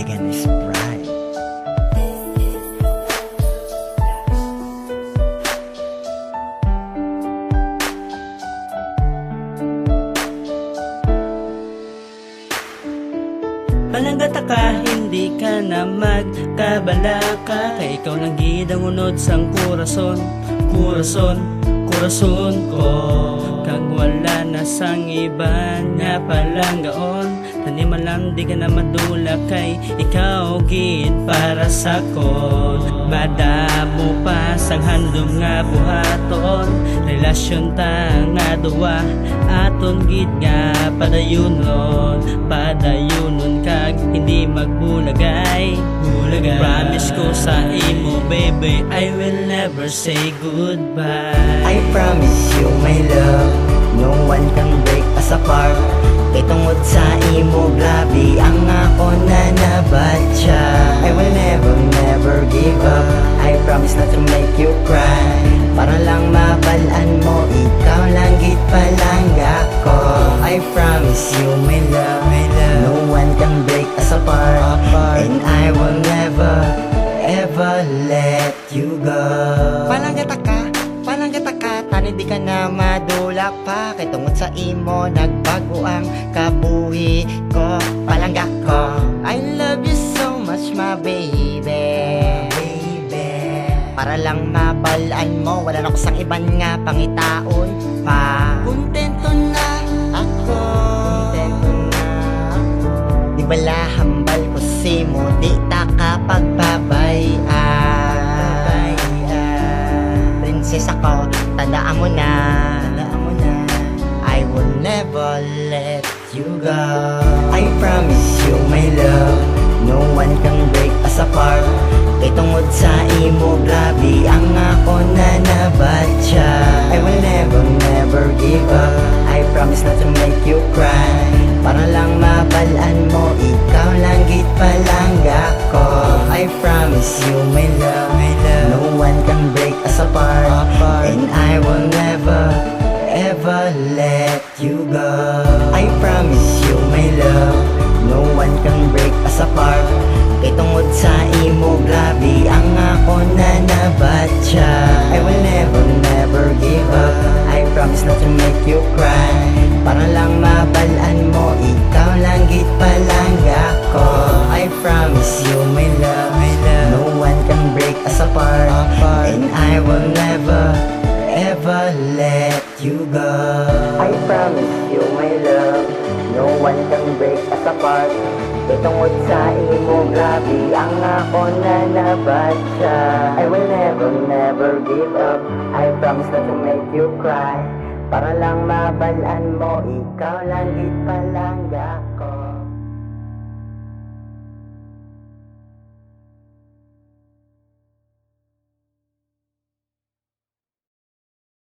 Elegant is bright. Palanggata ka, hindi ka na magkabalaka, kay ikaw lang gid ang unod sang kurason, kurason, kurason ko. Kag wala na sang iba nga palanggaon, taniman lang di ka na madula, kay ikaw gid para sa kon. Madamo pa sang handom nga buhaton, relasyon ta nga duwa, aton gid nga padayunon, padayunon kag hindi magbulagay, bulagay. Promise ko sa imo baby, I will never say goodbye. I promise you my love, no one can break us apart. Kay tungod sa imo grabe ang ako na nabatya. I will never, never give up. I promise not to make you cry. Para lang mabalaan mo, ikaw lang git palangga ko. I promise you my love, no one can break us apart. And I will never, ever let you go. Palanggata ka, tani di ka na madula pa. Kay tungod sa imo, nagbago ang kabuhi ko. Palangga ko, I love you so much my baby. Para lang mabalaan mo, wala na ko sang iban nga pangitaon pa. Kontento na ako, kontento na ako. Di bala hambal ko si mo, di ta kapagbabayan. Prinsesa ko, tandaan mo na, I will never let you go. I promise you my love, no one can break us apart. Kay tungod sa imo grabe ang ako na nabatya. I will never, never give up. I promise not to make you cry. Para lang mabalaan mo, ikaw lang git palangga ko. I promise you my love, no one can break us apart. And I will never, ever let you go. I promise you my love, no one can break us apart. Kay tungod sa imo grabe ang ako na nabatya. I will never, never give up. I promise not to make you cry. Para lang mabalaan mo, ikaw lang git palangga ko. I promise you my love, no one can break us apart. And I will never, ever let you go. I promise you my love, no one can break us apart. Kay tungod sa imo grabe ang ako na nabatya. I will never, never give up. I promise not to make you cry. Para lang mabalaan mo, ikaw lang git palangga ko.